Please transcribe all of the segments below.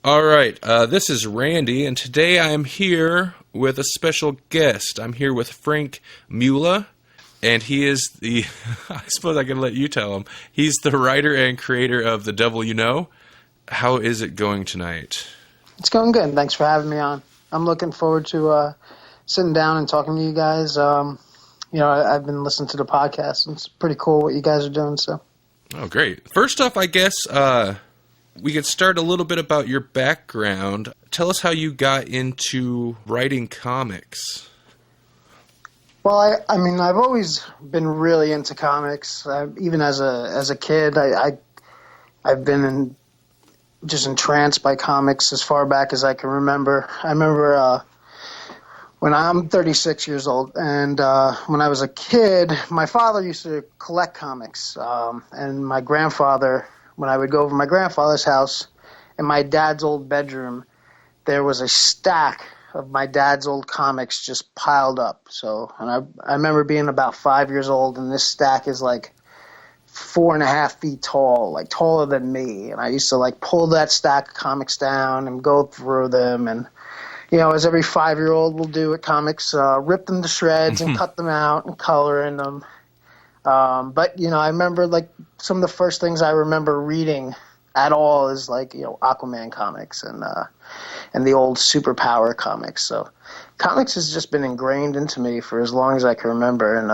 All right, this is Randy, and today I am here with a special guest. I'm here with Frank Mula, and he is the, I suppose I can let you tell him, he's the writer and creator of The Devil You Know. How is it going tonight? It's going good. Thanks for having me on. I'm looking forward to sitting down and talking to you guys. I've been listening to the podcast, and it's pretty cool what you guys are doing. So, Oh, great. First off, I guess we could start a little bit about your background. Tell us how you got into writing comics. well, I've always been really into comics. Even as a kid, I've been just entranced by comics as far back as I can remember. I remember when I'm 36 years old, and when I was a kid, my father used to collect comics, and my grandfather, when I would go over to my grandfather's house, in my dad's old bedroom, there was a stack of my dad's old comics just piled up. So, and I remember being about 5 years old, and this stack is like 4.5 feet tall, like taller than me. And I used to like pull that stack of comics down and go through them, and as every 5-year-old will do at comics, rip them to shreds and cut them out and color in them. But I remember like some of the first things I remember reading at all is like, Aquaman comics and the old Superpower comics. So comics has just been ingrained into me for as long as I can remember. And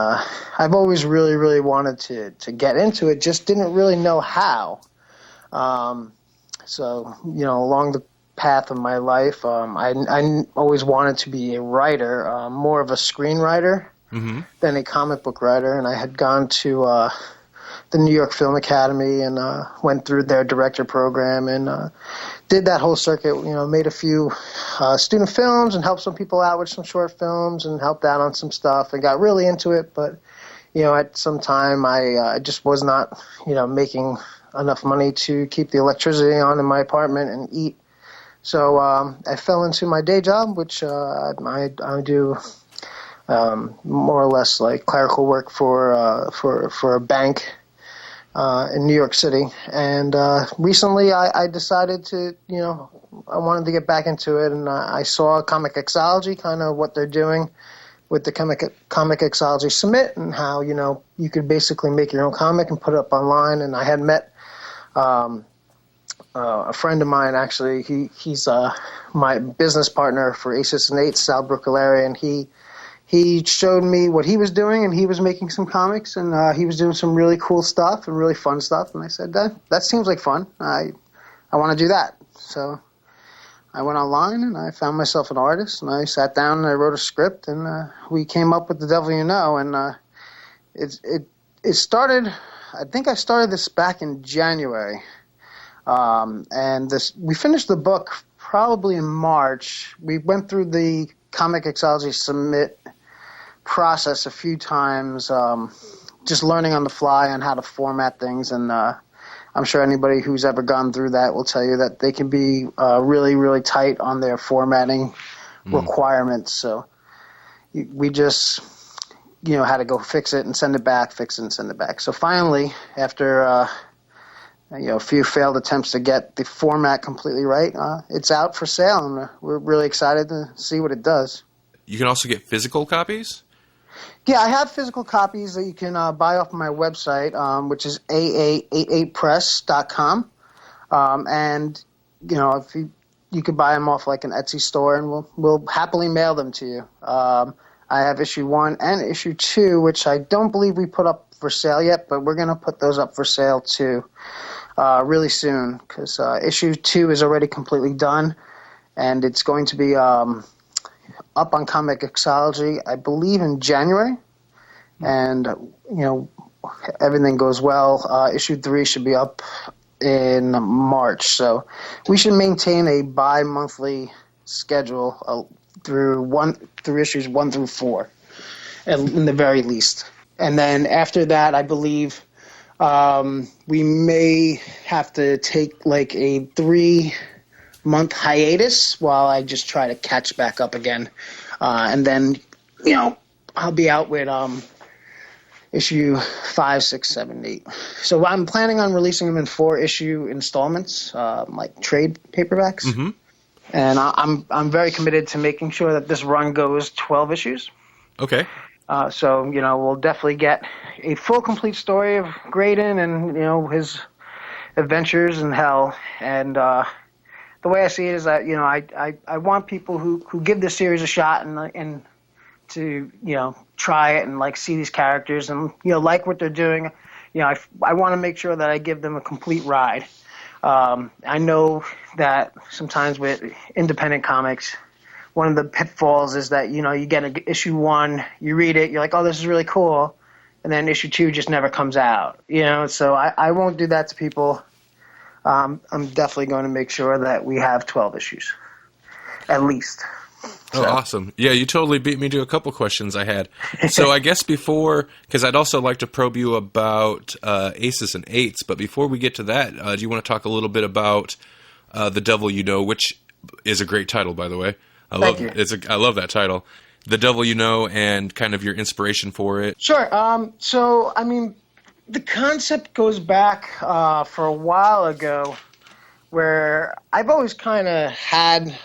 I've always really, really wanted to get into it, just didn't really know how. So, along the path of my life, I always wanted to be a writer, more of a screenwriter than a comic book writer, and I had gone to the New York Film Academy and went through their director program and did that whole circuit, made a few student films and helped some people out with some short films and helped out on some stuff and got really into it, but at some time I just was not making enough money to keep the electricity on in my apartment and eat. So I fell into my day job, which I do more or less like clerical work for a bank in New York City. And recently I decided to, I wanted to get back into it, and I saw Comixology, kind of what they're doing with the Comixology Submit, and how, you could basically make your own comic and put it up online. And I had met a friend of mine, actually, he's my business partner for AA88, South Brooklyn area, and he showed me what he was doing, and he was making some comics, and he was doing some really cool stuff and really fun stuff, and I said, that seems like fun. I want to do that. So I went online, and I found myself an artist, and I sat down, and I wrote a script, and we came up with The Devil You Know, and it started, I think I started this back in January. And we finished the book probably in March. We went through the Comixology Submit process a few times, just learning on the fly on how to format things. And I'm sure anybody who's ever gone through that will tell you that they can be really, really tight on their formatting requirements. So we just, had to go fix it and send it back, fix it and send it back. So finally, after a few failed attempts to get the format completely right, it's out for sale, and we're really excited to see what it does. You can also get physical copies? Yeah, I have physical copies that you can buy off my website, which is AA88Press.com. And, if you could buy them off like an Etsy store, and we'll happily mail them to you. I have issue 1 and issue 2, which I don't believe we put up for sale yet, but we're going to put those up for sale too. Really soon, because issue 2 is already completely done, and it's going to be up on Comixology, I believe, in January. And everything goes well, issue 3 should be up in March. So we should maintain a bi-monthly schedule through issues 1 through 4, in the very least. And then after that, I believe we may have to take like a 3-month hiatus while I just try to catch back up again. And then, I'll be out with issue 5, 6, 7, 8. So I'm planning on releasing them in 4-issue installments, like trade paperbacks. Mm-hmm. And I'm very committed to making sure that this run goes 12 issues. Okay. So we'll definitely get a full, complete story of Graydon and his adventures in hell. And the way I see it is that I want people who give this series a shot and to try it and like see these characters and like what they're doing. I want to make sure that I give them a complete ride. I know that sometimes with independent comics, one of the pitfalls is that you get issue 1, you read it, you're like, oh, this is really cool, and then issue 2 just never comes out. So I won't do that to people. I'm definitely going to make sure that we have 12 issues, at least. Oh, awesome. Yeah, you totally beat me to a couple questions I had. So I guess before, because I'd also like to probe you about Aces and Eights, but before we get to that, do you want to talk a little bit about The Devil You Know, which is a great title, by the way. Thank you. I love that title. The Devil You Know and kind of your inspiration for it. Sure. So, I mean, the concept goes back for a while ago where I've always kind of had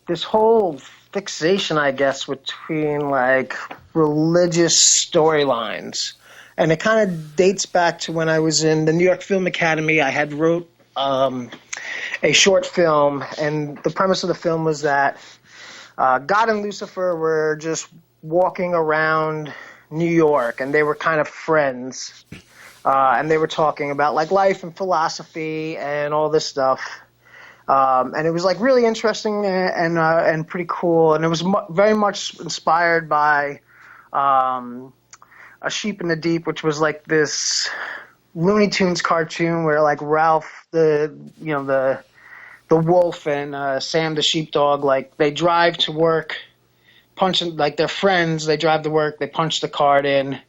this whole fixation, I guess, between like religious storylines. And it kind of dates back to when I was in the New York Film Academy. I had wrote a short film, and the premise of the film was that God and Lucifer were just walking around New York, and they were kind of friends. And they were talking about like life and philosophy and all this stuff. And it was like really interesting and pretty cool. And it was very much inspired by A Sheep in the Deep, which was like this Looney Tunes cartoon where like Ralph the wolf and Sam the sheepdog, like they drive to work, punching like they're friends. They drive to work, they punch the card in,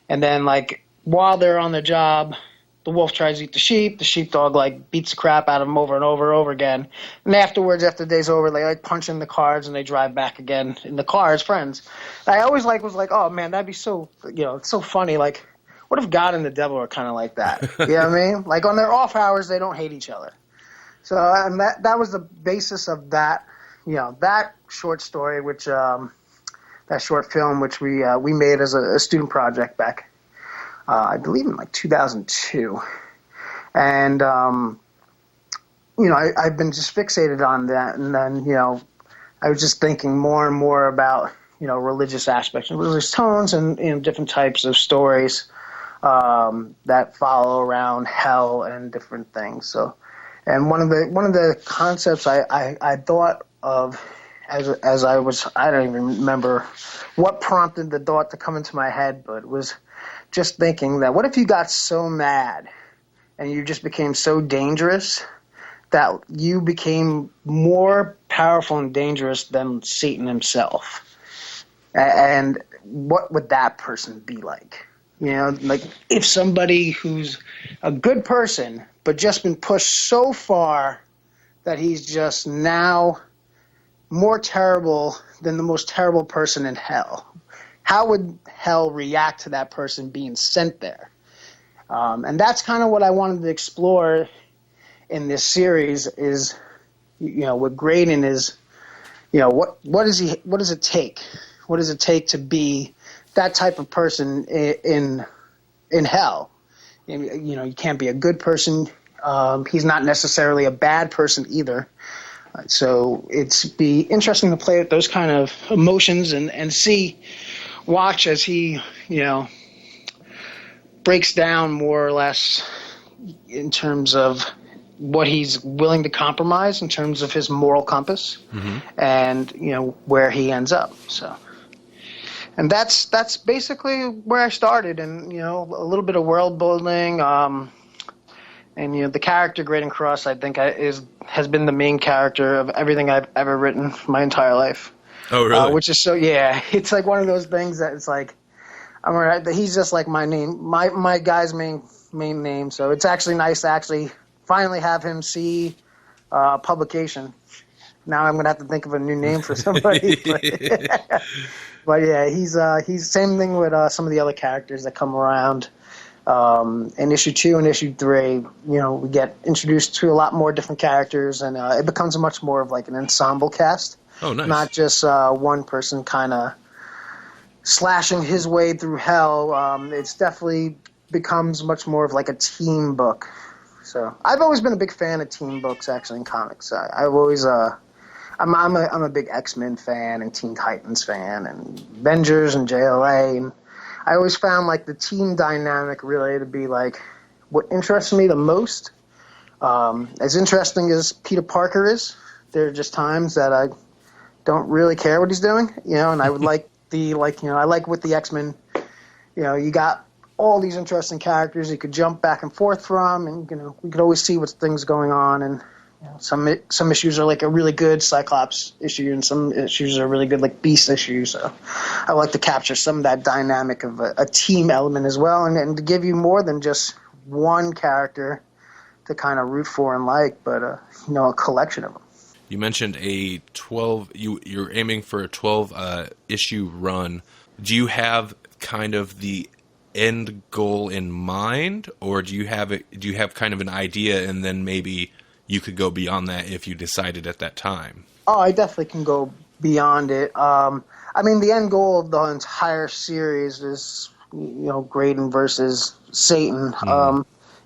and then like while they're on the job, the wolf tries to eat the sheep. The sheepdog like beats the crap out of him over and over and over again. And afterwards, after the day's over, they like punch in the cards and they drive back again in the car as friends. I always was like, oh man, that'd be so it's so funny. Like, what if God and the devil are kind of like that? You know what I mean? Like on their off hours, they don't hate each other. So and that was the basis of that, that short story, which that short film, which we made as a student project back. I believe in like 2002. And, I've been just fixated on that. And then, I was just thinking more and more about, religious aspects and religious tones and, different types of stories that follow around hell and different things. So, and one of the concepts I thought of as I don't even remember what prompted the thought to come into my head, but it was just thinking that what if you got so mad and you just became so dangerous that you became more powerful and dangerous than Satan himself? And what would that person be like? Like if somebody who's a good person but just been pushed so far that he's just now more terrible than the most terrible person in hell. How would hell react to that person being sent there? And that's kind of what I wanted to explore in this series is, what Graydon is, what does it take? What does it take to be that type of person in hell? You can't be a good person. He's not necessarily a bad person either. So it's be interesting to play with those kind of emotions and watch as he, breaks down more or less in terms of what he's willing to compromise in terms of his moral compass, and where he ends up. So, and that's basically where I started, and a little bit of world building. And the character Graydon Cross, I think, has been the main character of everything I've ever written my entire life. Oh, really? Which is so, yeah. It's like one of those things that it's like, he's just like my name, my guy's main name. So it's actually nice to actually finally have him see publication. Now I'm gonna have to think of a new name for somebody. But yeah, he's same thing with some of the other characters that come around. In issue 2 and issue 3, we get introduced to a lot more different characters, and it becomes much more of like an ensemble cast. Oh, nice. Not just one person kind of slashing his way through hell. It's definitely becomes much more of like a team book. So I've always been a big fan of team books, actually, in comics. I've always I'm a big X-Men fan and Teen Titans fan and Avengers and JLA, and I always found like the team dynamic really to be like what interests me the most. As interesting as Peter Parker is, there are just times that I don't really care what he's doing, and I would I like with the X-Men, you got all these interesting characters you could jump back and forth from, and we could always see what things going on, and some issues are like a really good Cyclops issue, and some issues are really good like Beast issues. So I like to capture some of that dynamic of a team element as well, and to give you more than just one character to kind of root for and like, but a collection of them. You mentioned a 12. You're aiming for a 12 issue run. Do you have kind of the end goal in mind, or do you have kind of an idea, and then maybe you could go beyond that if you decided at that time? Oh, I definitely can go beyond it. The end goal of the entire series is, Graydon versus Satan.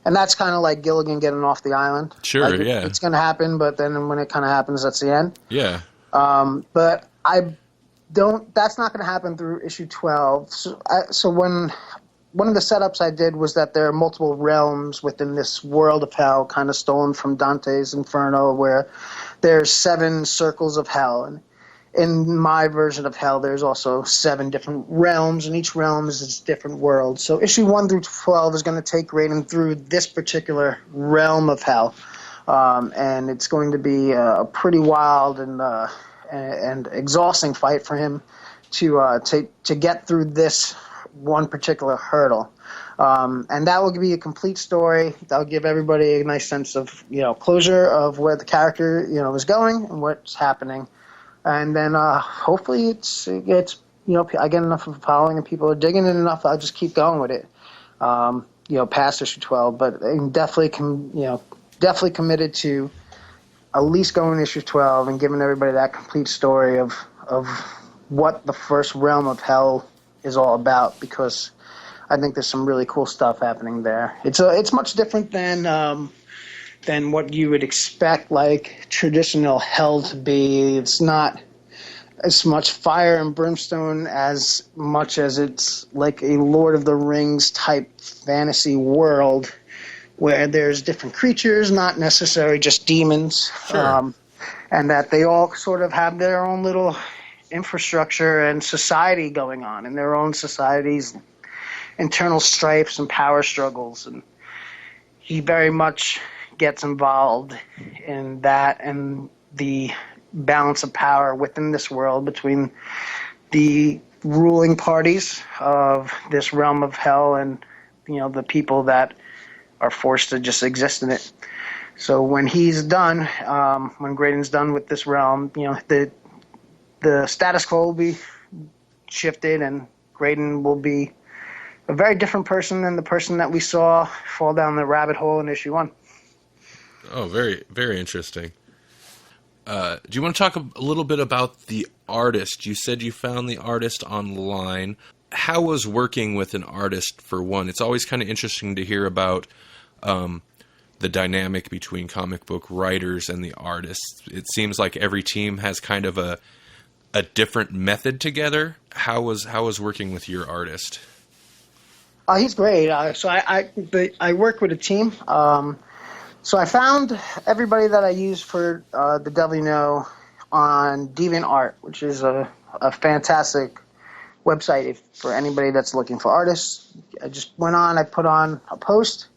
And that's kind of like Gilligan getting off the island. Sure, yeah. It's going to happen, but then when it kind of happens, that's the end. Yeah. But that's not going to happen through issue 12. So when one of the setups I did was that there are multiple realms within this world of hell, kind of stolen from Dante's Inferno, where there's 7 circles of hell. And in my version of hell, there's also 7 different realms, and each realm is its different world. So issue 1 through 12 is going to take Raiden through this particular realm of hell. And it's going to be a pretty wild and exhausting fight for him to get through this one particular hurdle. And that will be a complete story. That will give everybody a nice sense of, closure of where the character, is going and what's happening. And then hopefully it gets, I get enough of a following and people are digging it enough, I'll just keep going with it, past issue 12. But I'm definitely committed to at least going to issue 12 and giving everybody that complete story of what the first realm of hell is all about, because I think there's some really cool stuff happening there. It's much different than what you would expect, like traditional hell to be. It's not as much fire and brimstone as much as it's like a Lord of the Rings type fantasy world where there's different creatures, not necessarily just demons. Sure. And that they all sort of have their own little infrastructure and society going on, and their own society's internal strifes and power struggles. And he very much gets involved in that and the balance of power within this world between the ruling parties of this realm of hell and the people that are forced to just exist in it. So when he's done, when Graydon's done with this realm, the status quo will be shifted, and Graydon will be a very different person than the person that we saw fall down the rabbit hole in issue 1. Oh, very, very interesting. Do you want to talk a little bit about the artist? You said you found the artist online. How was working with an artist, for one? It's always kind of interesting to hear about the dynamic between comic book writers and the artists. It seems like every team has kind of a different method together. How was working with your artist? He's great. So I work with a team. So I found everybody that I use for The Devil You Know on DeviantArt, which is a fantastic website for anybody that's looking for artists. I just went on, I put on a post.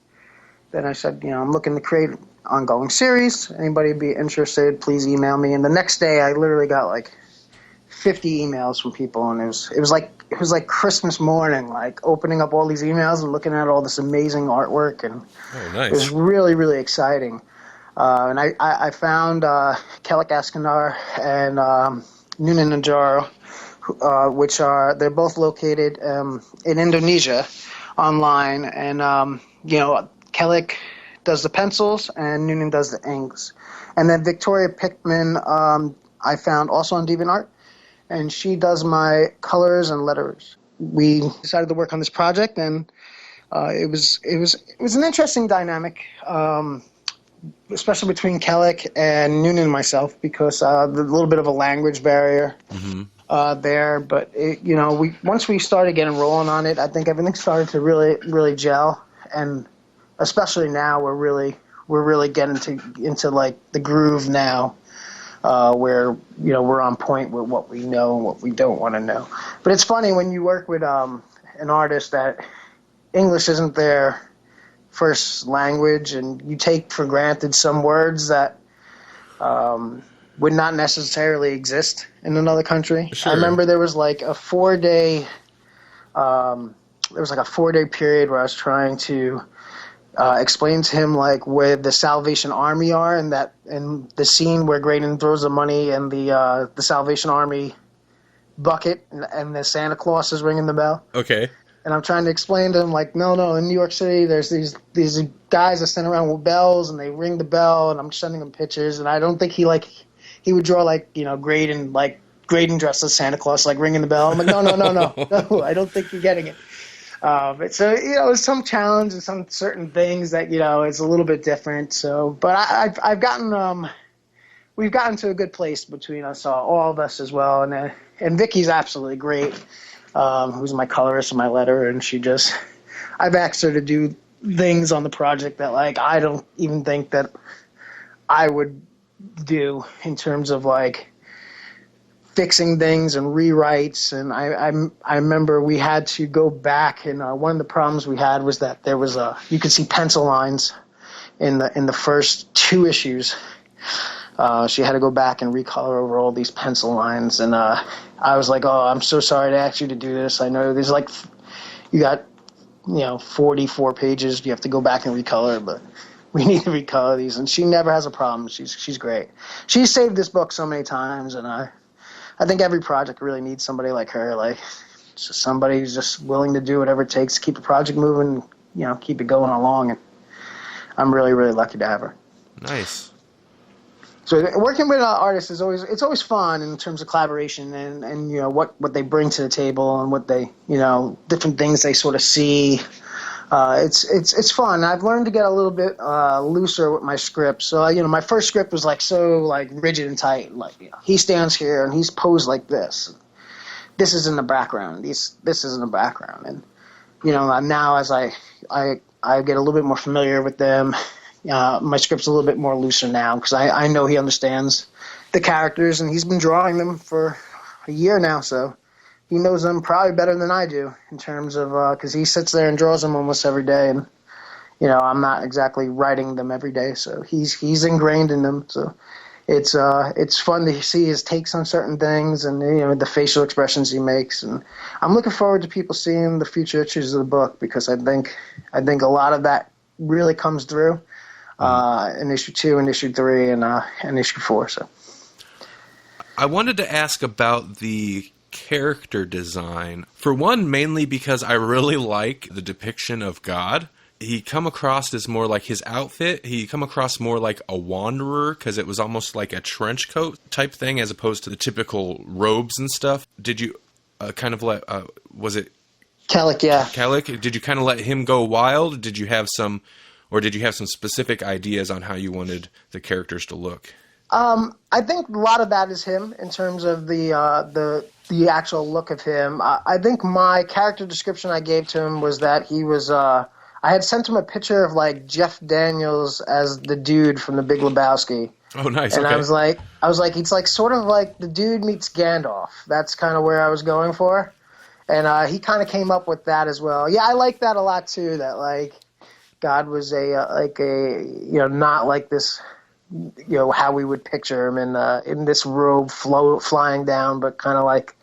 Then I said, I'm looking to create an ongoing series. Anybody be interested, please email me. And the next day I literally got like 50 emails from people, and it was like Christmas morning, like opening up all these emails and looking at all this amazing artwork, and oh, nice. It was really, really exciting. And I found Kellic Askandar and Nunan Najaro, they're both located in Indonesia online. And, Kellic does the pencils and Nunan does the inks. And then Victoria Pickman, I found also on DeviantArt, and she does my colors and letters. We decided to work on this project, and it was an interesting dynamic, especially between Kellic and Noonan and myself, because the little bit of a language barrier there. But once we started getting rolling on it, I think everything started to really gel, and especially now we're really getting into like the groove now. Where we're on point with what we know and what we don't want to know. But it's funny when you work with an artist that English isn't their first language, and you take for granted some words that would not necessarily exist in another country. Sure. I remember there was like a 4-day period where I was trying to explain to him like where the Salvation Army are, and the scene where Graydon throws the money in the Salvation Army bucket, and the Santa Claus is ringing the bell. Okay. And I'm trying to explain to him like, no, in New York City, there's these guys that stand around with bells, and they ring the bell, and I'm sending him pictures, and I don't think he would draw like Graydon dressed as Santa Claus, like ringing the bell. I'm like, no, I don't think you're getting it. But so it's some challenge and some certain things that it's a little bit different. So, but I've gotten we've gotten to a good place between us all of us as well, and Vicky's absolutely great. Who's my colorist and my letterer, and I've asked her to do things on the project that like I don't even think that I would do in terms of like fixing things and rewrites. And I remember we had to go back, and one of the problems we had was that there was you could see pencil lines in the first 2 issues. She had to go back and recolor over all these pencil lines, and I was like, oh, I'm so sorry to ask you to do this. I know there's like you got 44 pages you have to go back and recolor, but we need to recolor these. And she never has a problem. She's great. She's saved this book so many times, and I think every project really needs somebody like her, like just somebody who's just willing to do whatever it takes to keep the project moving, keep it going along. And I'm really, really lucky to have her. Nice. So working with artists is always fun in terms of collaboration and what they bring to the table and what they different things they sort of see. It's fun. I've learned to get a little bit looser with my script. So my first script was like so like rigid and tight. Like he stands here and he's posed like this. This is in the background. This is in the background. And now as I get a little bit more familiar with them, my script's a little bit more looser now because I know he understands the characters, and he's been drawing them for a year now. So he knows them probably better than I do in terms of because he sits there and draws them almost every day, and I'm not exactly writing them every day, so he's ingrained in them. So it's fun to see his takes on certain things and the facial expressions he makes, and I'm looking forward to people seeing the future issues of the book because I think a lot of that really comes through in issue 2 and issue 3 and issue 4. So I wanted to ask about the character design. For one, mainly because I really like the depiction of God. He come across as more like his outfit. He come across more like a wanderer because it was almost like a trench coat type thing as opposed to the typical robes and stuff. Did you kind of let, was it Kellic, yeah. Kellic? Did you kind of let him go wild? Did you have some specific ideas on how you wanted the characters to look? I think a lot of that is him in terms of the actual look of him. I think my character description I gave to him was that he was. I had sent him a picture of like Jeff Daniels as the dude from The Big Lebowski. Oh, nice. And okay. I was like, it's like sort of like the dude meets Gandalf. That's kind of where I was going for, and he kind of came up with that as well. Yeah, I like that a lot too. That like God was not like this. How we would picture him in this robe flying down, but kind of like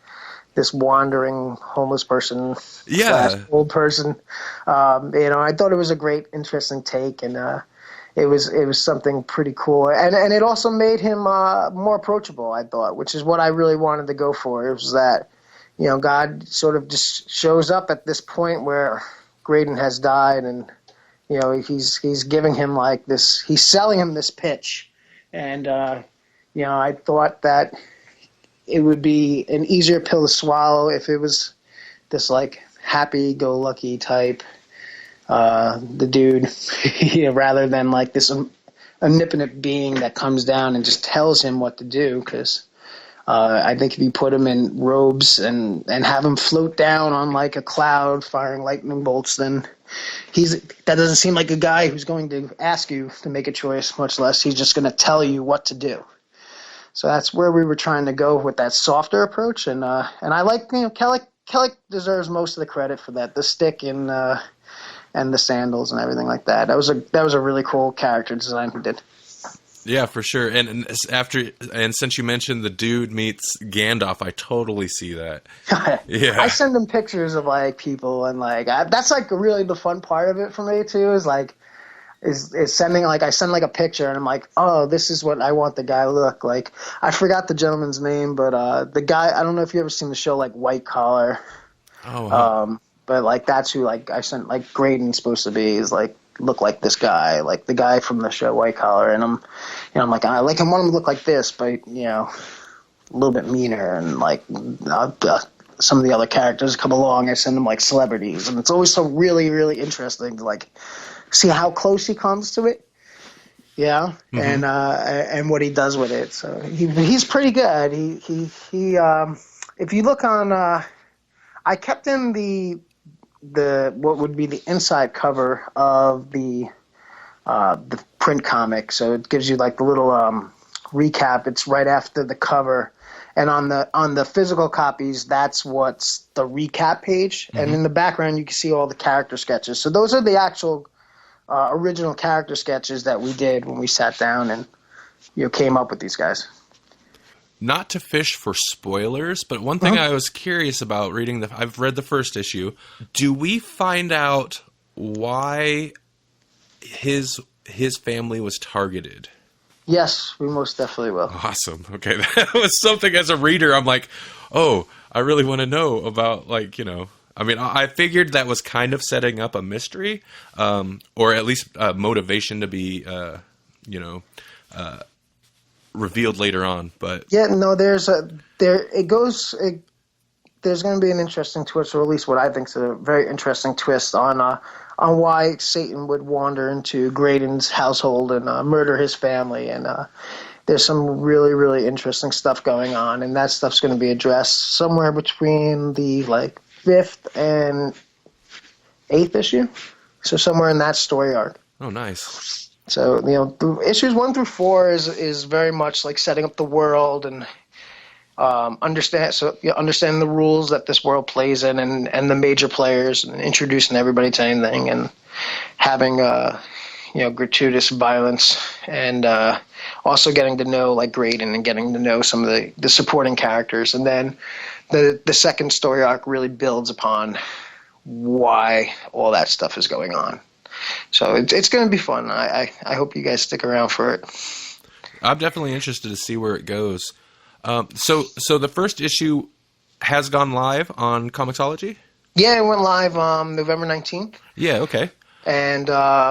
this wandering homeless person, / old person. I thought it was a great, interesting take, and it was something pretty cool, and it also made him more approachable, I thought, which is what I really wanted to go for. It was that, God sort of just shows up at this point where Graydon has died, and he's giving him like this, he's selling him this pitch, and I thought that it would be an easier pill to swallow if it was this like happy-go-lucky type, the dude, rather than like this omnipotent being that comes down and just tells him what to do. Because I think if you put him in robes and have him float down on like a cloud firing lightning bolts, then that doesn't seem like a guy who's going to ask you to make a choice, much less he's just going to tell you what to do. So that's where we were trying to go with that softer approach, and I like, Kellic deserves most of the credit for that. The stick and the sandals and everything like that. That was a really cool character design he did. Yeah, for sure. And since you mentioned the dude meets Gandalf, I totally see that. Yeah, I send him pictures of like people, and like that's like really the fun part of it for me too. Is sending, like, I send like a picture and I'm like, oh, this is what I want the guy to look like. I forgot the gentleman's name, but the guy, I don't know if you ever seen the show like White Collar. Oh. Wow. But like that's who like I sent, like Graydon's supposed to be, is like look like this guy, like the guy from the show White Collar, and I'm like, I want him to look like this, but a little bit meaner, and like some of the other characters come along, I send them like celebrities, and it's always so really, really interesting to like see how close he comes to it, mm-hmm. and what he does with it. So he's pretty good. He if you look on, I kept him the what would be the inside cover of the print comic, so it gives you like the little recap. It's right after the cover, and on the physical copies, that's what's the recap page, mm-hmm. and in the background you can see all the character sketches. So those are the actual original character sketches that we did when we sat down and came up with these guys. Not to fish for spoilers, but one thing I was curious about reading I've read the first issue. Do we find out why his family was targeted? Yes, we most definitely will. Awesome. Okay, that was something as a reader. I'm like, oh, I really want to know about, like, I mean, I figured that was kind of setting up a mystery, or at least motivation to be, revealed later on. But yeah, no, there's going to be an interesting twist, or at least what I think is a very interesting twist on why Satan would wander into Graydon's household and murder his family, and there's some really, really interesting stuff going on, and that stuff's going to be addressed somewhere between the like 5th and 8th issue, so somewhere in that story arc. Oh, nice. So the issues 1 through 4 is very much like setting up the world and understanding the rules that this world plays in, and the major players, and introducing everybody to anything, and having gratuitous violence, and also getting to know like Graydon, and getting to know some of the supporting characters, and then the second story arc really builds upon why all that stuff is going on. So it's going to be fun. I hope you guys stick around for it. I'm definitely interested to see where it goes. So the first issue has gone live on Comixology? Yeah, it went live November 19th. Yeah, okay. And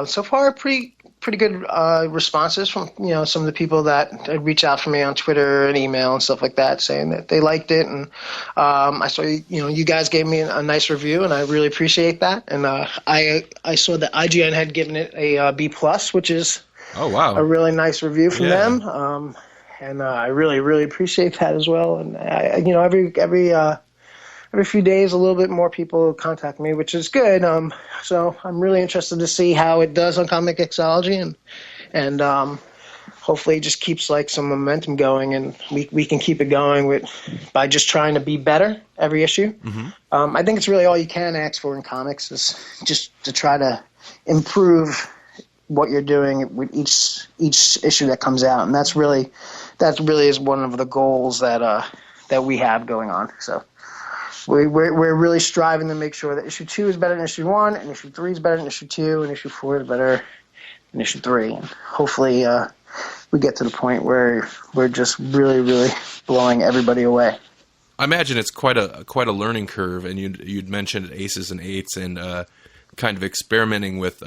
so far, pretty good responses from some of the people that reach out to me on Twitter and email and stuff like that, saying that they liked it. And I saw you guys gave me a nice review, and I really appreciate that. And I saw that IGN had given it a B+, which is a really nice review from them. And I really, really appreciate that as well. And every few days, a little bit more people contact me, which is good. So I'm really interested to see how it does on Comixology, and hopefully it just keeps like some momentum going, and we can keep it going by just trying to be better every issue. Mm-hmm. I think it's really all you can ask for in comics, is just to try to improve what you're doing with each issue that comes out, and that really is one of the goals that we have going on. So we're really striving to make sure that issue 2 is better than issue 1, and issue 3 is better than issue 2, and issue 4 is better in issue 3. And hopefully we get to the point where we're just really, really blowing everybody away. I imagine it's quite a learning curve, and you'd mentioned aces and eights and kind of experimenting with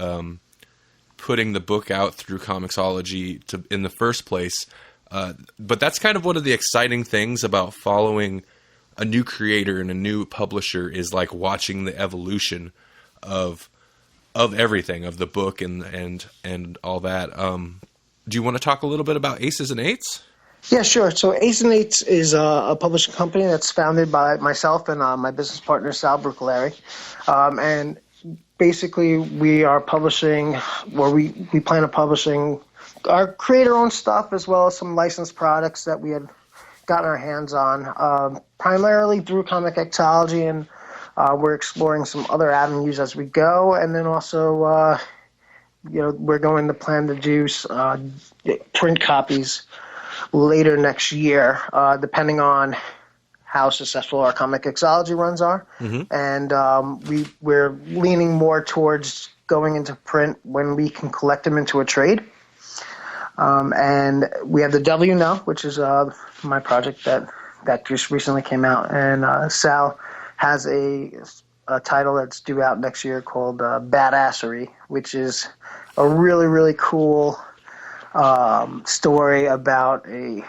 putting the book out through Comixology in the first place. But that's kind of one of the exciting things about following a new creator and a new publisher, is like watching the evolution of everything, of the book and all that. Do you want to talk a little bit about Aces and Eights? Yeah, sure. So Aces and Eights is a publishing company that's founded by myself and my business partner, Sal Brucaleri. And basically we are publishing, or we plan on publishing our creator-owned stuff as well as some licensed products that we had gotten our hands on, primarily through Comixology, and we're exploring some other avenues as we go. And then also, we're going to plan to do print copies later next year, depending on how successful our Comixology runs are. Mm-hmm. And we're leaning more towards going into print when we can collect them into a trade. And we have the W Now, which is my project that just recently came out. And Sal has a title that's due out next year called Badassery, which is a really, really cool story about a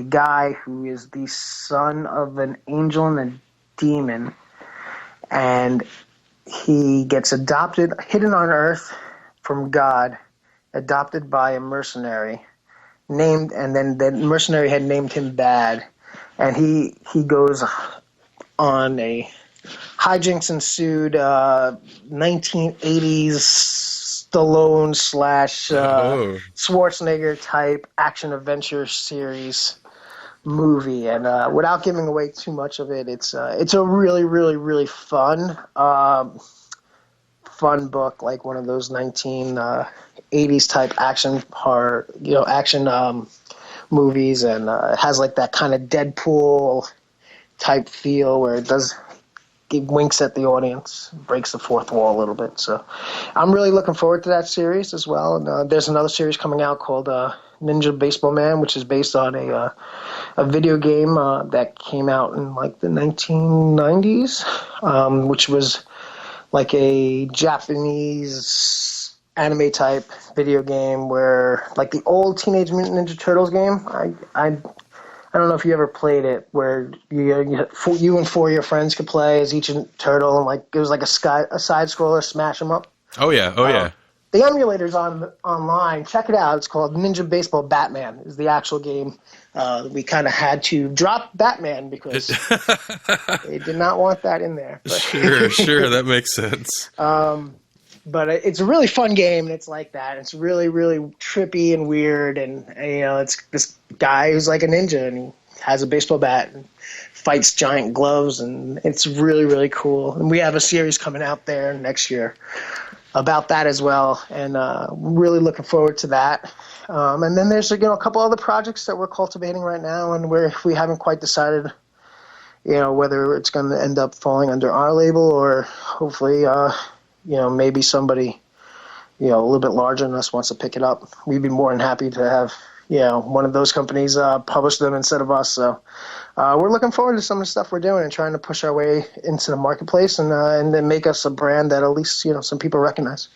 guy who is the son of an angel and a demon, and he gets adopted, hidden on Earth from God, adopted by a mercenary named, and then the mercenary had named him Bad, and he goes on a hijinks ensued 1980s Stallone / Schwarzenegger type action adventure series movie. And without giving away too much of it, it's a really, really, really fun book, like one of those 1980s type action horror, action movies, and it has like that kind of Deadpool type feel where it winks at the audience, breaks the fourth wall a little bit. So I'm really looking forward to that series as well. And there's another series coming out called Ninja Baseball Man, which is based on a video game that came out in like the 1990s, which was like a Japanese anime type video game where, like the old Teenage Mutant Ninja Turtles game, I don't know if you ever played it, where you and 4 of your friends could play as each turtle, and like it was like a side scroller, smash 'em up. Oh yeah, yeah. The emulator's online. Check it out. It's called Ninja Baseball Batman. Is the actual game. We kind of had to drop Batman because they did not want that in there. But Sure, that makes sense. But it's a really fun game, and it's like that. It's really, really trippy and weird, and it's this guy who's like a ninja, and he has a baseball bat and fights giant gloves, and it's really, really cool. And we have a series coming out there next year about that as well, and really looking forward to that. And then there's a couple other projects that we're cultivating right now, and we haven't quite decided, whether it's going to end up falling under our label or hopefully maybe somebody, a little bit larger than us wants to pick it up. We'd be more than happy to have, one of those companies publish them instead of us. So we're looking forward to some of the stuff we're doing and trying to push our way into the marketplace and then make us a brand that at least, some people recognize.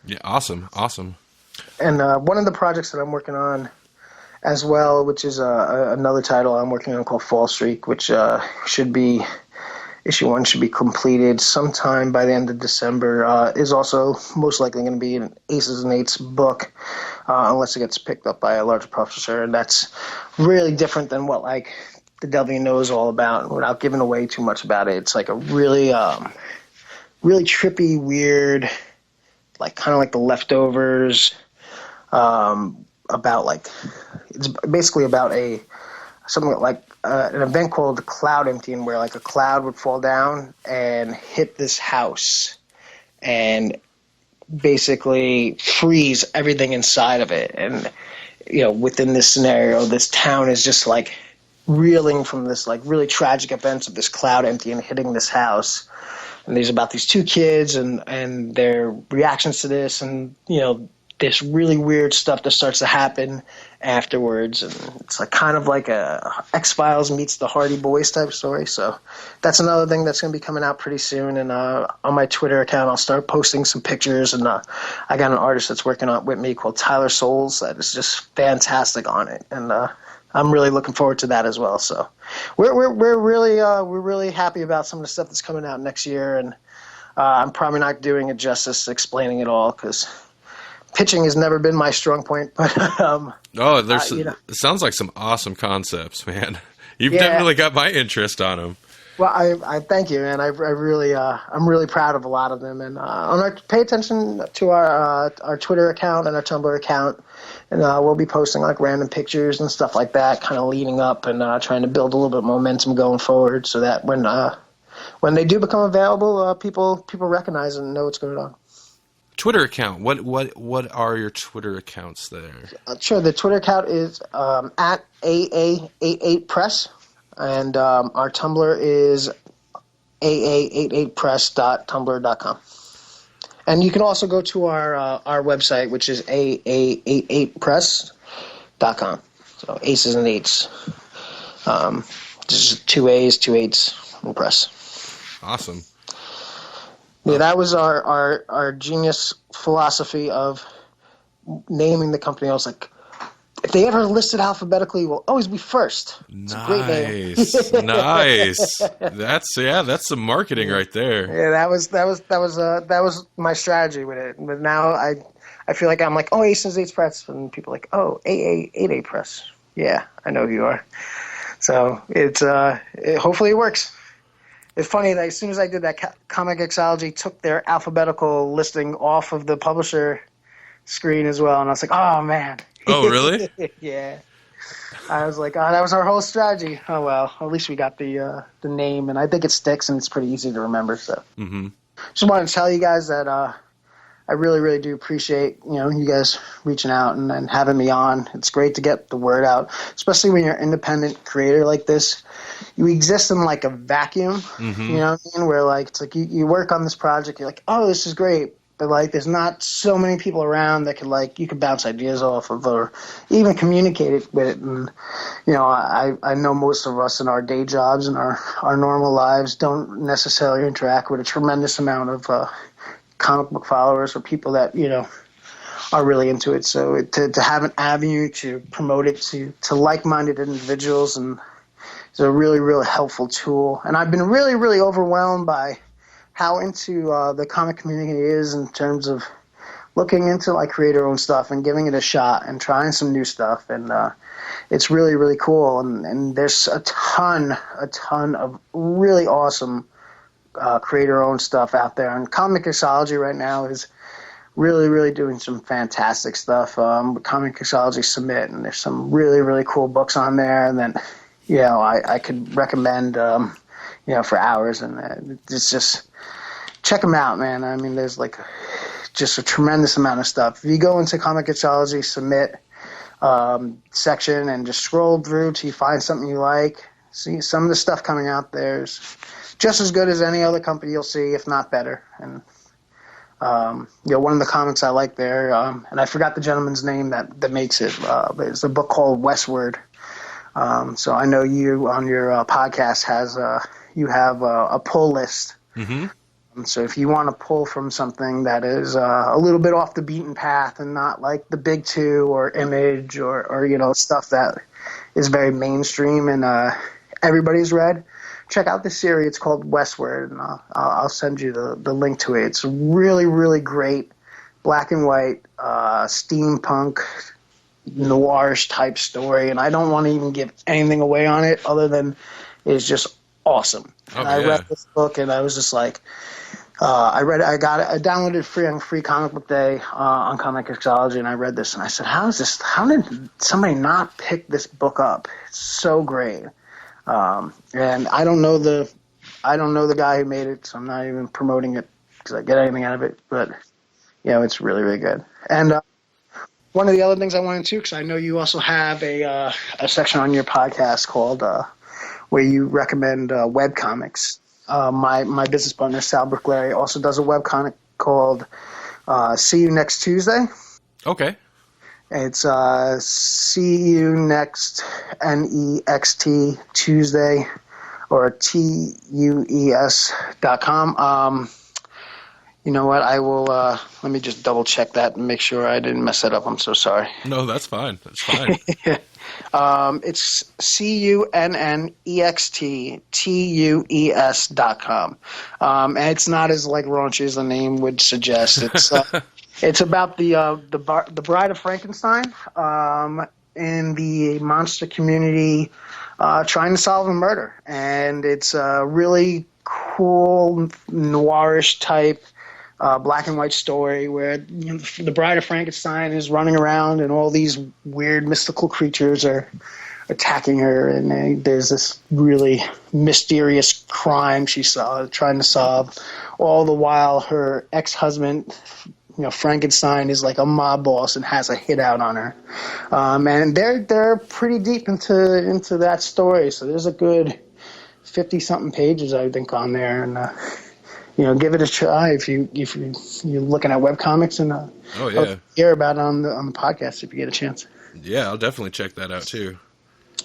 Yeah, awesome. And one of the projects that I'm working on as well, which is another title I'm working on called Fall Streak, which Issue 1 should be completed sometime by the end of December, is also most likely going to be an Aces and Eights book, unless it gets picked up by a larger publisher. And that's really different than what, like, the W knows all about. Without giving away too much about it, it's like a really, really trippy, weird, like kind of like The Leftovers, about like, it's basically about something like an event called Cloud Emptying, where like a cloud would fall down and hit this house and basically freeze everything inside of it. And, within this scenario, this town is just like reeling from this like really tragic events of this cloud emptying and hitting this house. And there's about these 2 kids and their reactions to this, and, this really weird stuff that starts to happen afterwards, and it's like kind of like a X-Files meets the Hardy Boys type story. So that's another thing that's going to be coming out pretty soon. And on my Twitter account, I'll start posting some pictures. And I got an artist that's working on it with me called Tyler Souls that is just fantastic on it, and I'm really looking forward to that as well. So we're really happy about some of the stuff that's coming out next year, and I'm probably not doing it justice explaining it all because pitching has never been my strong point. But it sounds like some awesome concepts, man. You've definitely got my interest on them. Well, I thank you, man. I'm really proud of a lot of them, and pay attention to our Twitter account and our Tumblr account, and we'll be posting like random pictures and stuff like that, kind of leading up and trying to build a little bit of momentum going forward, so that when they do become available, people recognize and know what's going on. Twitter account. What are your Twitter accounts there? Sure. The Twitter account is at AA88 Press. And our Tumblr is AA88press.tumblr.com. And you can also go to our website, which is AA88press.com. So aces and eights. Just 2 A's, 2 8's, and press. Awesome. Yeah, that was our genius philosophy of naming the company. I was like, if they ever listed alphabetically, we'll always be first. It's a great name. Nice. That's some marketing right there. Yeah, that was my strategy with it. But now I feel like I'm like, oh, Aces 8 Press, and people are like, oh, AA88 Press. Yeah, I know who you are. So hopefully it works. It's funny that as soon as I did that, Comic Xology took their alphabetical listing off of the publisher screen as well, and I was like, oh man. Oh, really? Yeah. I was like, oh, that was our whole strategy. Oh, well, at least we got the name, and I think it sticks, and it's pretty easy to remember. So, Just wanted to tell you guys that I really, really do appreciate you guys reaching out and having me on. It's great to get the word out, especially when you're an independent creator like this. You exist in like a vacuum, you know what I mean? Where like it's like you work on this project, you're like, oh, this is great. But like, there's not so many people around that you could bounce ideas off of or even communicate it with it. And I know most of us in our day jobs and our normal lives don't necessarily interact with a tremendous amount of comic book followers or people that are really into it. So to have an avenue to promote it to like-minded individuals and is a really, really helpful tool. And I've been really, really overwhelmed by how into the comic community is in terms of looking into like creator-owned stuff and giving it a shot and trying some new stuff. And it's really, really cool. And there's a ton of really awesome creator-owned stuff out there. And Comic Xology right now is really, really doing some fantastic stuff. Comic Xology Submit, and there's some really, really cool books on there. And then, I could recommend, for hours. And it's just... check them out, man. I mean, there's like just a tremendous amount of stuff. If you go into Comic Xology Submit section and just scroll through till you find something you like, see some of the stuff coming out there is just as good as any other company you'll see, if not better. And one of the comics I like there, and I forgot the gentleman's name that makes it, but it's a book called Westward. So I know you on your podcast you have a pull list. So if you want to pull from something that is a little bit off the beaten path and not like the big two or Image or stuff that is very mainstream and everybody's read, check out this series. It's called Westward, and I'll send you the link to it. It's a really, really great black and white steampunk noirish type story, and I don't want to even give anything away on it other than it's just awesome. And I read this book and I was just like, I downloaded it free on Free Comic Book Day on Comic Xology, and I read this and I said, how did somebody not pick this book up? It's so great. And I don't know the guy who made it, so I'm not even promoting it because I get anything out of it, but it's really, really good. And one of the other things I wanted to, because I know you also have a section on your podcast called where you recommend web comics. My business partner, Sal Bricklary, also does a web comic called See You Next Tuesday. Okay. It's see you next NEXT Tuesday or TUES.com. You know what? I will. Let me just double check that and make sure I didn't mess it up. I'm so sorry. No, that's fine. That's fine. It's CUNNEXTTUES.com. And it's not as like raunchy as the name would suggest. It's about the Bride of Frankenstein in the monster community trying to solve a murder, and it's a really cool noirish type black and white story where the Bride of Frankenstein is running around and all these weird mystical creatures are attacking her, and there's this really mysterious crime she's trying to solve, all the while her ex-husband, Frankenstein, is like a mob boss and has a hit out on her, and they're pretty deep into that story. So there's a good 50-something pages I think on there, and give it a try if you're looking at webcomics, and hear about it on the podcast if you get a chance. Yeah, I'll definitely check that out too.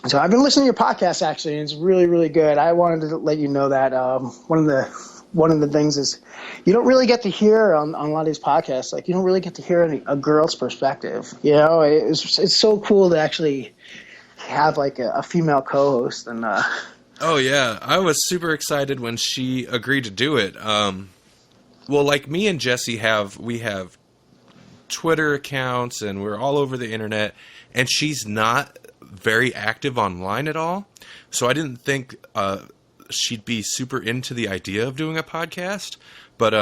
So I've been listening to your podcast actually, and it's really, really good. I wanted to let you know that one of the things is you don't really get to hear on a lot of these podcasts. Like, you don't really get to hear a girl's perspective. It's so cool to actually have like a female co-host. And oh yeah, I was super excited when she agreed to do it. Well, like me and Jesse we have Twitter accounts and we're all over the internet, and she's not very active online at all. So I didn't think she'd be super into the idea of doing a podcast, but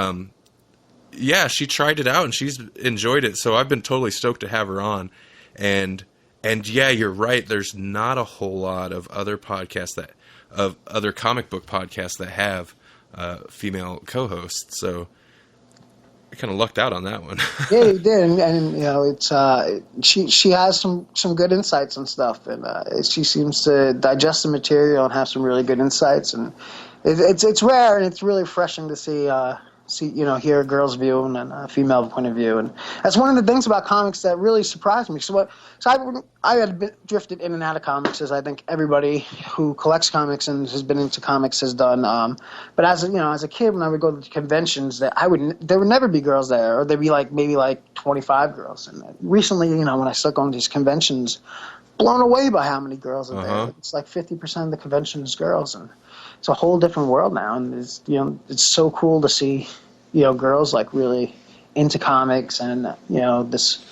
yeah, she tried it out and she's enjoyed it. So I've been totally stoked to have her on. And yeah, you're right. There's not a whole lot of other podcasts of other comic book podcasts that have female co-hosts. So I kind of lucked out on that one. Yeah, you did, and it's she has some good insights and stuff, and she seems to digest the material and have some really good insights, and it's rare and it's really refreshing to see hear a girl's view and a female point of view, and that's one of the things about comics that really surprised me. So I had drifted in and out of comics, as I think everybody who collects comics and has been into comics has done. But as a kid, when I would go to conventions, there would never be girls there, or there'd be maybe 25 girls. And recently, when I started going to these conventions, blown away by how many girls are there. It's like 50% of the convention is girls, and it's a whole different world now. And it's so cool to see girls like really into comics, and this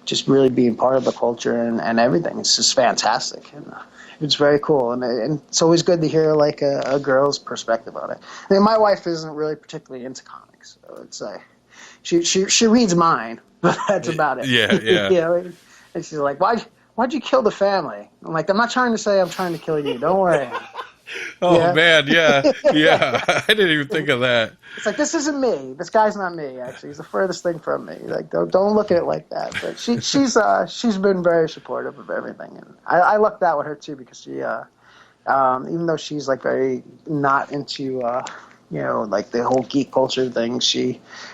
just really being part of the culture and everything. It's just fantastic, and it's very cool. And it's always good to hear like a girl's perspective on it. I mean, my wife isn't really particularly into comics, so it's she reads mine, but that's about it. Yeah. And she's like, why'd you kill the family? I'm like, I'm not trying to say I'm trying to kill you. Don't worry. Oh, man, yeah. I didn't even think of that. It's like, this isn't me. This guy's not me, actually. He's the furthest thing from me. Like, don't look at it like that. But she's been very supportive of everything. And I lucked out with her, too, because she, even though she's, like, very not into, like the whole geek culture thing,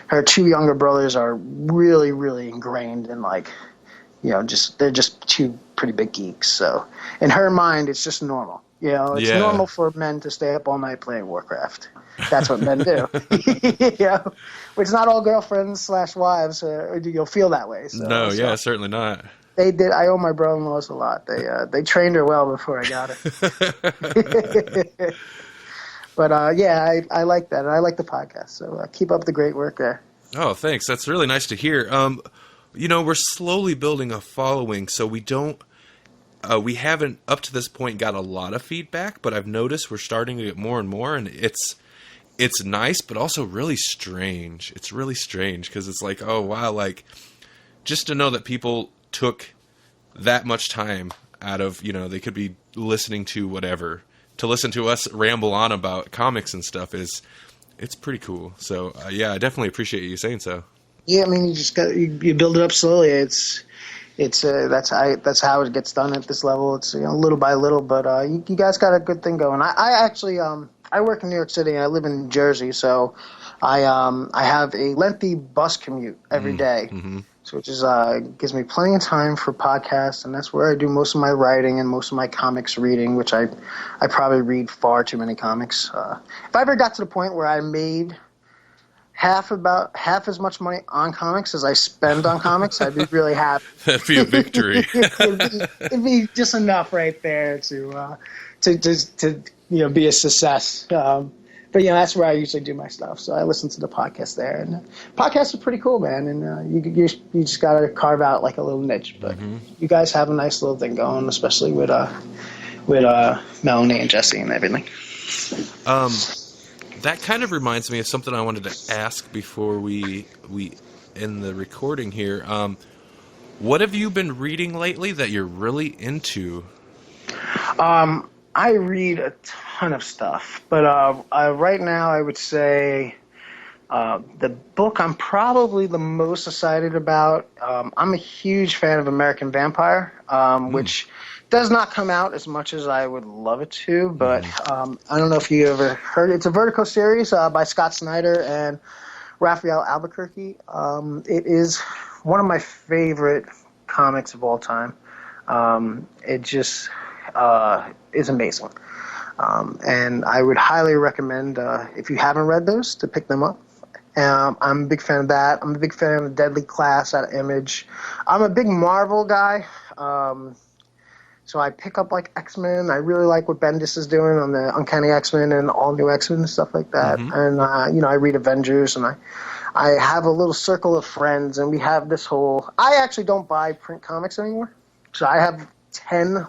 her two younger brothers are really, really ingrained in, like, they're just two pretty big geeks. So in her mind, it's just normal. It's normal for men to stay up all night playing Warcraft. That's what men do. Which not all girlfriends / wives you'll feel that way. So, no, certainly not. They did. I owe my brother-in-laws a lot. They trained her well before I got her. But I like that, and I like the podcast. So keep up the great work there. Oh, thanks. That's really nice to hear. We're slowly building a following, so we haven't up to this point got a lot of feedback, but I've noticed we're starting to get more and more, and it's nice, but also really strange. It's really strange because it's like, oh wow, like just to know that people took that much time out of, they could be listening to whatever, to listen to us ramble on about comics and stuff it's pretty cool. So I definitely appreciate you saying so. Yeah, I mean, you build it up slowly. It's that's how it gets done at this level. It's little by little, but you guys got a good thing going. I actually I work in New York City and I live in New Jersey, so I have a lengthy bus commute every day. Mm-hmm. So it just gives me plenty of time for podcasts, and that's where I do most of my writing and most of my comics reading, which I probably read far too many comics. If I ever got to the point where I made half as much money on comics as I spend on comics, I'd be really happy. That'd be a victory. it'd be just enough right there to be a success. But that's where I usually do my stuff. So I listen to the podcast there, and podcasts are pretty cool, man. And you just gotta carve out like a little niche. But you guys have a nice little thing going, especially with Melanie and Jesse and everything. That kind of reminds me of something I wanted to ask before we end the recording here. What have you been reading lately that you're really into? I read a ton of stuff, but right now I would say the book I'm probably the most excited about, I'm a huge fan of American Vampire, which does not come out as much as I would love it to, but I don't know if you ever heard it. It's a Vertigo series by Scott Snyder and Raphael Albuquerque. It is one of my favorite comics of all time. It just is amazing. And I would highly recommend, if you haven't read those, to pick them up. I'm a big fan of that. I'm a big fan of Deadly Class out of Image. I'm a big Marvel guy. So I pick up like X-Men. I really like what Bendis is doing on the Uncanny X-Men and All New X-Men and stuff like that. And, I read Avengers, and I have a little circle of friends, and we have this whole... I actually don't buy print comics anymore. So I have 10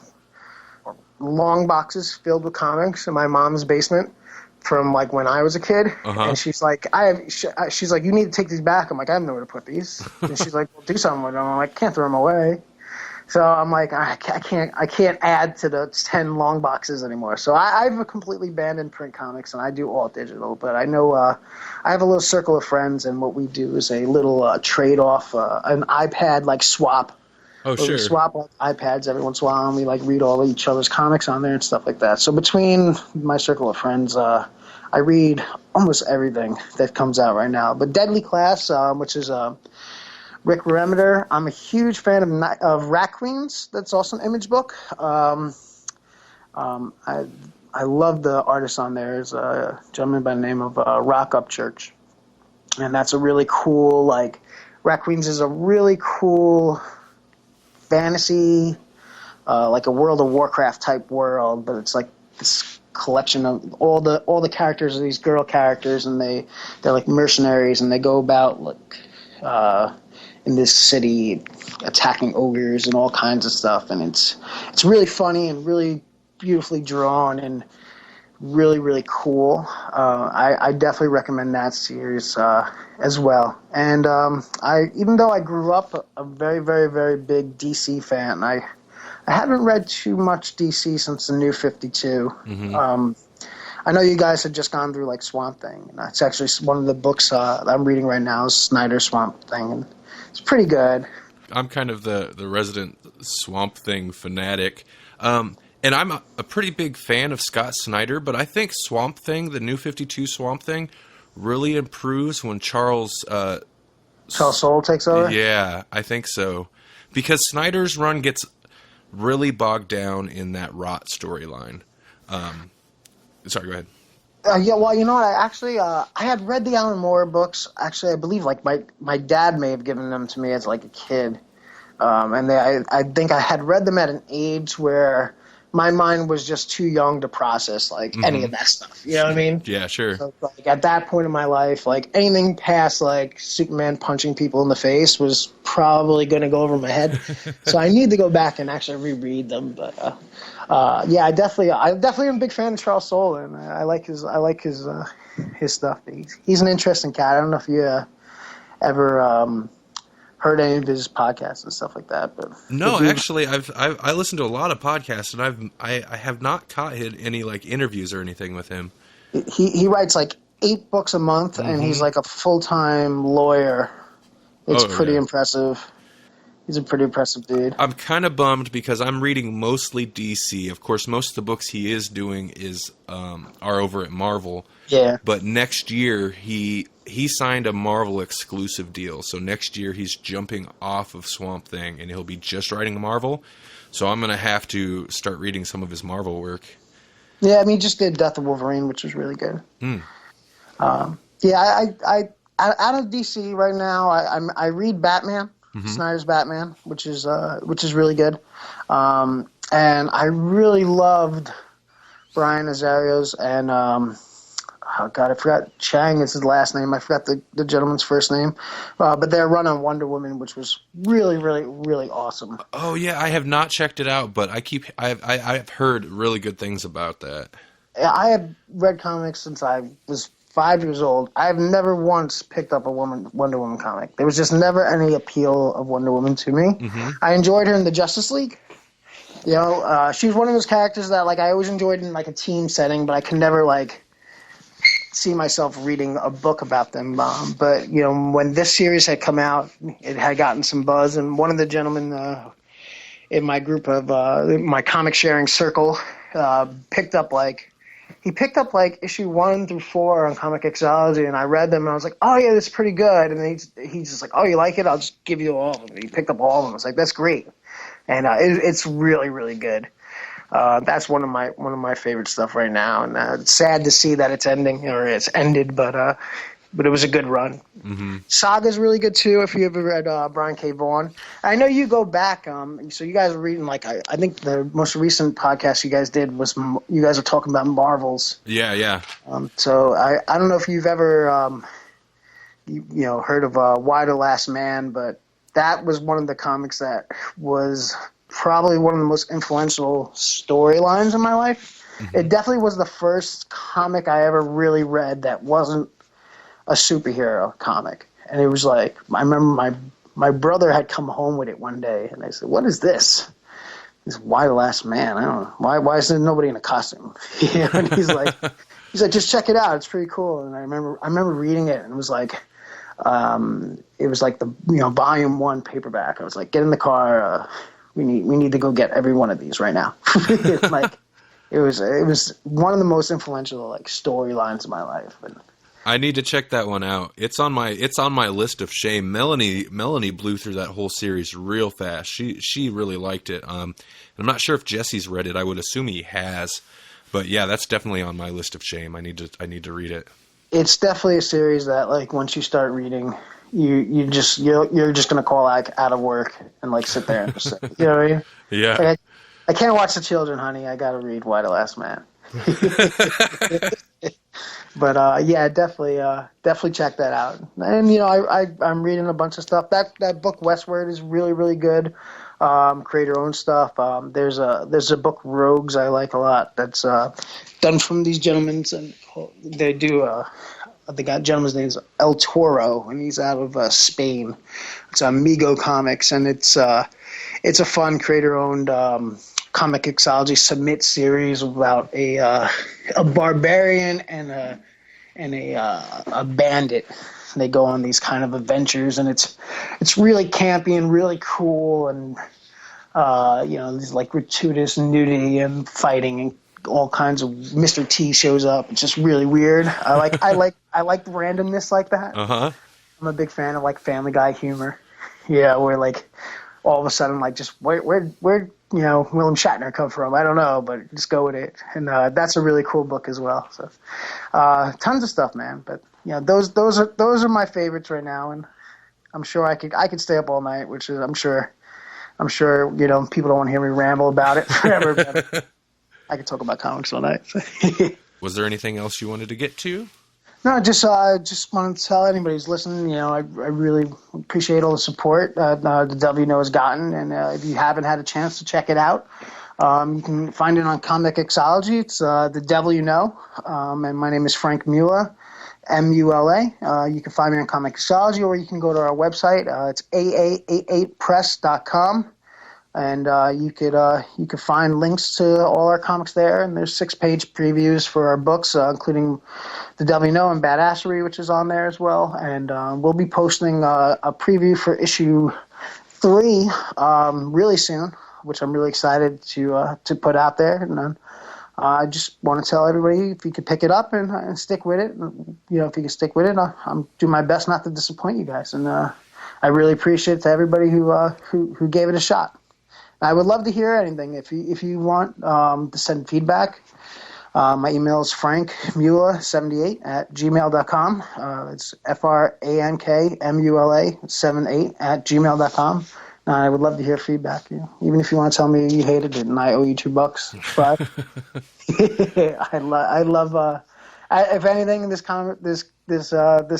long boxes filled with comics in my mom's basement from like when I was a kid. And she's like, she's like, you need to take these back. I'm like, I have nowhere to put these. And she's like, well, do something with them. I'm like, I can't throw them away. So I'm like, I can't add to the 10 long boxes anymore. So I've completely abandoned print comics, and I do all digital. But I know I have a little circle of friends, and what we do is a little trade-off, an iPad like swap. Oh, sure. We swap like iPads every once in a while, and we like read all each other's comics on there and stuff like that. So between my circle of friends, I read almost everything that comes out right now. But Deadly Class, which is Rick Remender, I'm a huge fan of Rat Queens. That's also an Image book. I love the artist on there. Is a gentleman by the name of Rock Up Church, and that's a really cool like. Rat Queens is a really cool fantasy, like a World of Warcraft type world, but it's like this collection of all the characters of these girl characters, and they're like mercenaries, and they go about like in this city attacking ogres and all kinds of stuff, and it's really funny and really beautifully drawn and really, really cool. I definitely recommend that series as well. And even though I grew up a very, very, very big DC fan, I haven't read too much DC since the New 52. I know you guys had just gone through like Swamp Thing, and that's actually one of the books that I'm reading right now is Snyder's Swamp Thing, and it's pretty good. I'm kind of the resident Swamp Thing fanatic. And I'm a pretty big fan of Scott Snyder, but I think Swamp Thing, the New 52 Swamp Thing, really improves when Charles Soule takes over? Yeah, I think so. Because Snyder's run gets really bogged down in that Rot storyline. Sorry, go ahead. Yeah, well, you know what? I had read the Alan Moore books. Actually, I believe like my dad may have given them to me as like a kid. And I think I had read them at an age where my mind was just too young to process like any of that stuff. You know what I mean? Yeah, sure. So, like, at that point in my life, like anything past like Superman punching people in the face was probably going to go over my head. So I need to go back and actually reread them. But yeah, I definitely am a big fan of Charles Soule, and I like his stuff. He's an interesting cat. I don't know if you ever heard any of his podcasts and stuff like that, but no, actually, I listened to a lot of podcasts, and I have not caught any like interviews or anything with him. He writes like 8 books a month, and he's like a full-time lawyer. It's pretty impressive. He's a pretty impressive dude. I'm kind of bummed because I'm reading mostly DC. Of course, most of the books he is doing are over at Marvel. Yeah. But next year he signed a Marvel exclusive deal. So next year he's jumping off of Swamp Thing, and he'll be just writing Marvel. So I'm going to have to start reading some of his Marvel work. Yeah, I mean, he just did Death of Wolverine, which was really good. Mm. Yeah, I out of DC right now, I read Batman, Snyder's Batman, which is really good. And I really loved Brian Azario's and oh God, I forgot Chang is his last name. I forgot the gentleman's first name. But their run on Wonder Woman, which was really, really, really awesome. Oh yeah, I have not checked it out, but I've heard really good things about that. I have read comics since I was 5 years old. I've never once picked up a Wonder Woman comic. There was just never any appeal of Wonder Woman to me. Mm-hmm. I enjoyed her in the Justice League. You know, she was one of those characters that like I always enjoyed in like a team setting, but I could never like see myself reading a book about them. But you know, when this series had come out, it had gotten some buzz, and one of the gentlemen in my group of my comic sharing circle picked up like issue 1 through 4 on Comixology, and I read them, and I was like, oh yeah, this is pretty good. And he's just like, oh, you like it? I'll just give you all of them. He picked up all of them. I was like, that's great, and it's really, really good. That's one of my favorite stuff right now, and it's sad to see that it's ending or it's ended, but it was a good run. Mm-hmm. Saga's really good too. If you ever read Brian K. Vaughan, I know you go back. So you guys are reading like I think the most recent podcast you guys did was you guys are talking about Marvels. Yeah. So I don't know if you've ever you know heard of Why the Last Man, but that was one of the comics that was probably one of the most influential storylines in my life. Mm-hmm. It definitely was the first comic I ever really read that wasn't a superhero comic. And it was like, I remember my brother had come home with it one day, and I said, what is this? He's Why the Last Man? I don't know. Why is there nobody in a costume? You know, and he's like, just check it out. It's pretty cool. And I remember reading it, and it was like the volume 1 paperback. I was like, get in the car. We need to go get every one of these right now. Like, it was one of the most influential like storylines of my life. And I need to check that one out. It's on my list of shame. Melanie blew through that whole series real fast. She really liked it. I'm not sure if Jesse's read it. I would assume he has. But yeah, that's definitely on my list of shame. I need to read it. It's definitely a series that like once you start reading, you're just gonna call like out of work and like sit there and just you know what I mean? Yeah. Like, I can't watch the children, honey. I gotta read Why the Last Man. But yeah, definitely check that out. And you know, I'm reading a bunch of stuff. That book Westward is really, really good. Create your own stuff. There's a book Rogues I like a lot. That's done from these gentlemen, and they do. The gentleman's name is El Toro, and he's out of Spain. It's Amigo Comics, and it's a fun creator-owned comic mixology submit series about a barbarian and a bandit. They go on these kind of adventures, and it's really campy and really cool, and you know, there's like gratuitous nudity and fighting and all kinds of Mr. T shows up. It's just really weird. I like randomness like that. Uh-huh. I'm a big fan of like Family Guy humor. Yeah, where like all of a sudden like just where you know William Shatner come from? I don't know, but just go with it. And that's a really cool book as well. So tons of stuff, man. But you know, those are my favorites right now, and I'm sure I could stay up all night, which is I'm sure you know people don't want to hear me ramble about it forever. But I could talk about comics all night. Was there anything else you wanted to get to? No, just wanted to tell anybody who's listening, you know, I really appreciate all the support the W Know has gotten, and if you haven't had a chance to check it out, you can find it on Comixology. It's the W Know, and my name is Frank Mula, Mula. You can find me on Comixology, or you can go to our website. It's AA88Press.com. And you could find links to all our comics there, and there's 6-page previews for our books, including The W Know and Badassery, which is on there as well. And we'll be posting a preview for issue 3 really soon, which I'm really excited to put out there. And then I just want to tell everybody if you could pick it up and stick with it. If you can stick with it, I'm doing my best not to disappoint you guys. And I really appreciate to everybody who gave it a shot. I would love to hear anything. If you want to send feedback, my email is frankmula78@gmail.com. It's frankmula78@gmail.com. I would love to hear feedback. Even if you want to tell me you hated it and I owe you $2, but I love. If anything, this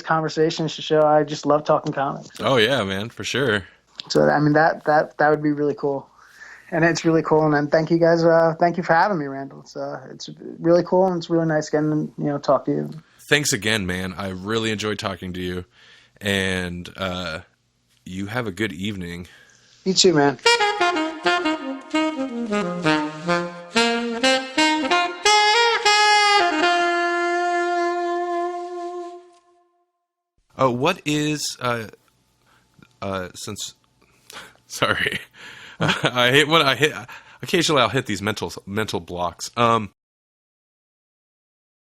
conversation should show I just love talking comics. Oh yeah, man, for sure. So I mean that would be really cool. And it's really cool, and then thank you guys. Thank you for having me, Randall. It's really cool, and it's really nice getting to talk to you. Thanks again, man. I really enjoyed talking to you, and you have a good evening. You too, man. Oh, what is since? Sorry, I hit when I hit. Occasionally, I'll hit these mental blocks.